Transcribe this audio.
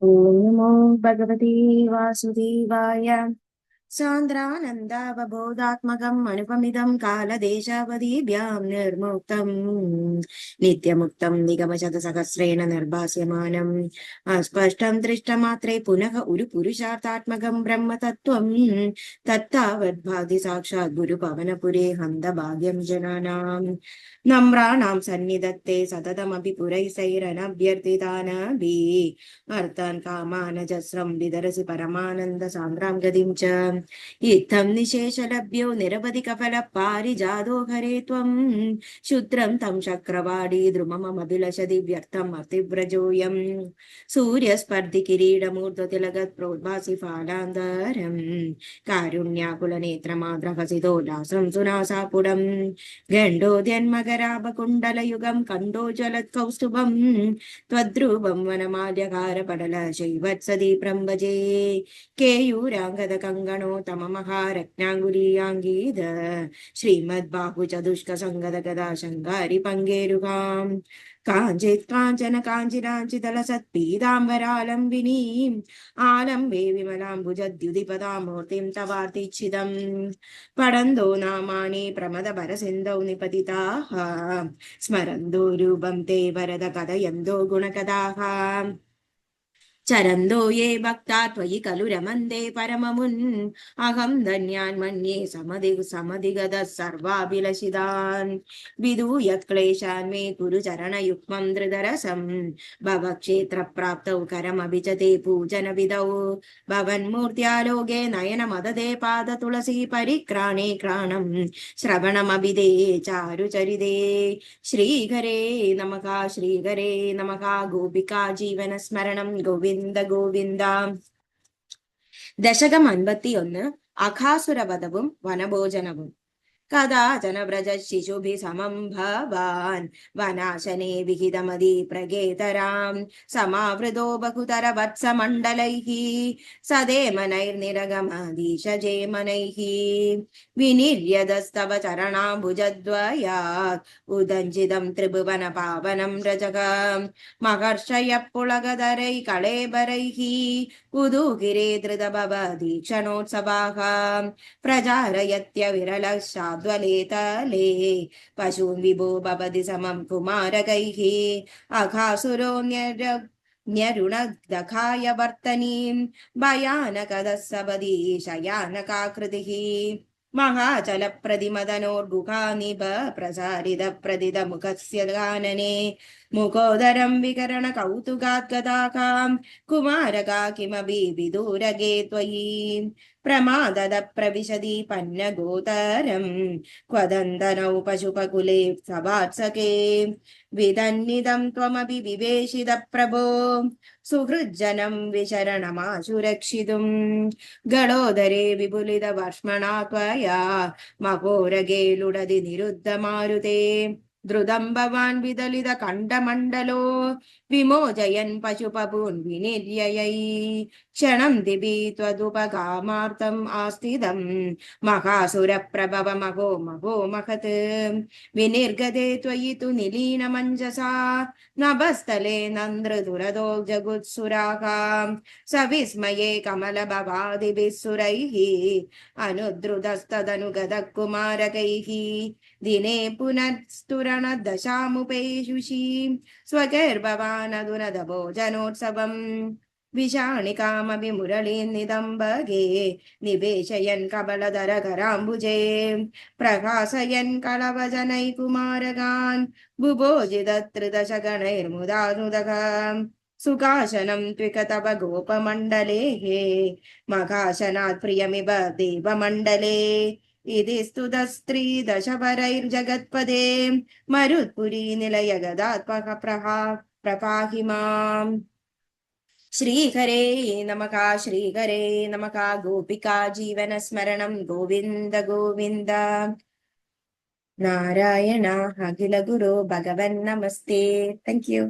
ॐ नमो भगवते वासुदेवाय। सान्द्रानन्दावबोधात्मकम् अनुपमिदं कालदेशावधिभ्यां निर्मुक्तम् नित्यमुक्तं निगमशतसहस्रेण निर्भास्यमानम् अस्पष्टं दृष्टमात्रे पुनः उरुपुरुषार्थात्मकं ब्रह्मतत्त्वं तत्तावद्भाति साक्षात् गुरुपवनपुरे हन्तभाग्यं जनानां नम्राणां सन्निधत्ते सततमपि पुरैसैरनभ्यर्थितानभिः अर्थान् कामानजस्रं विदरसि परमानन्द सान्द्रां गतिं च इत्थं निशेषलभ्यो निरवधिकफल पारिजातो हरे त्वं क्षुद्रं तं चक्रवाडी द्रुममभिलषति व्यर्थम् अतिव्रजोऽयं सूर्यस्पर्धि किरीटमूर्ध्वतिलगत् प्रोद्भासि फालान्तरम् कारुण्याकुलनेत्रमाद्रहसितोल्लासं सुनासापुडम् गण्डोद्यन्मकराभकुण्डलयुगं कण्डोज्वलत्कौस्तुभम् त्वद्रूपं वनमाल्यकारपटल शैवत्सदीप्रं भजे केयूराङ्गदकङ्गणोत्तममहारत्नाङ्गुलीयाङ्गीद श्रीमद्बाहुचतुष्कसङ्गदगदा शङ्गारि पङ्गेरुकां काञ्चित् काञ्चन काञ्चिराञ्चितलसत्पीताम्बरालम्बिनीम् आलम्बे विमलाम्बुजद्युतिपदामूर्तिं तवार्तिच्छिदम् पठन्तो नामानि प्रमदभरसिन्धौ निपतिताः स्मरन्तो रूपं ते वरद कथयन्तो गुणकथाः चरन्तो ये भक्ता त्वयि खलु रमन्ते परममुन् अहं धन्यान् मन्ये समधिगतः सर्वाभिलषितान् विदूय क्लेशान् मे कुरु चरणयुग्मं धृतरसं भवक्षेत्रप्राप्तौ करमभिजते पूजनविधौ भवन्मूर्त्यालोके नयनमददे पादतुलसी परिक्राणे क्राणं श्रवणमभिदे चारुचरिते श्रीहरे नमः श्रीहरे नमः गोपिका जीवनस्मरणं गोविन्द गोविन्द दशकम् 51 अघासुरवधवुं वनभोजनवुं कदाचन व्रज शिशुभिः समं भवान् वनाशने विहितमदि प्रगेतरां समावृतो बहुतर वत्समण्डलैः सदेमनैर्निरगमधीशजेमनैः विनिर्यदस्तव चरणाम्बुजद्वयात् उदञ्चितं त्रिभुवन पावनं रजक महर्षयः पुलगधरैः कळेबरैः उदूगिरे धृतभवदीक्षणोत्सवाः प्रचारयत्यविरलः शाद्वलेतले पशून् विभो भवति समं कुमारकैः अघासुरो न्यरुणदखाय वर्तनीं भयानकदस्सपदि शयानकाकृतिः महाचलप्रतिमदनोर्गुहानिभ प्रसारितप्रदितमुखस्य गानने मुखोदरं विकरण कौतुकाद्गदाकां कुमारका किमपि विदूरगे त्वयि प्रमादद प्रविशति पन्नगोतरं क्वदन्तनौ पशुपकुले सवात्सके विदन्निदं त्वमपि विवेशित प्रभो सुहृज्जनं विशरणमाशुरक्षितुं गणोदरे विपुलित वर्ष्मणा त्वया महोरगे लुडदि निरुद्धमारुते द्रुतं भवान् विदलित कण्डमण्डलो विमोचयन् पशुपपून् विनिर्ययै क्षणं दिवि त्वदुपगामार्तम् आस्थितं महासुरप्रभव महो महो महत् विनिर्गते त्वयि तु निलीनमञ्जसा नभस्थले नन्द्रदुरदो जगुत्सुराः सविस्मये कमलभवादिभिः सुरैः अनुद्रुतस्तदनुगतः कुमारकैः दिने पुनस्तुरणदशामुपेषुषी स्वगैर्भवानधुनदभोजनोत्सवम् विषाणिकामपि मुरलीन्निदम्बगे निवेशयन् कबलधरकराम्बुजे प्रकाशयन् कलवजनैकुमारकान् बुभोजितत्रिदशगणैर्मुदानुदः सुखासनं त्विकतव गोपमण्डलेः मघासनात् प्रियमिव देवमण्डले इति स्तुतस्त्रीदशवरैर्जगत्पदे मरुत्पुरी निलयगदात्मक प्रपाहि माम् श्रीहरे नमः गोपिका जीवनस्मरणं गोविन्द गोविन्द नारायण अखिल गुरो भगवन् नमस्ते। Thank you.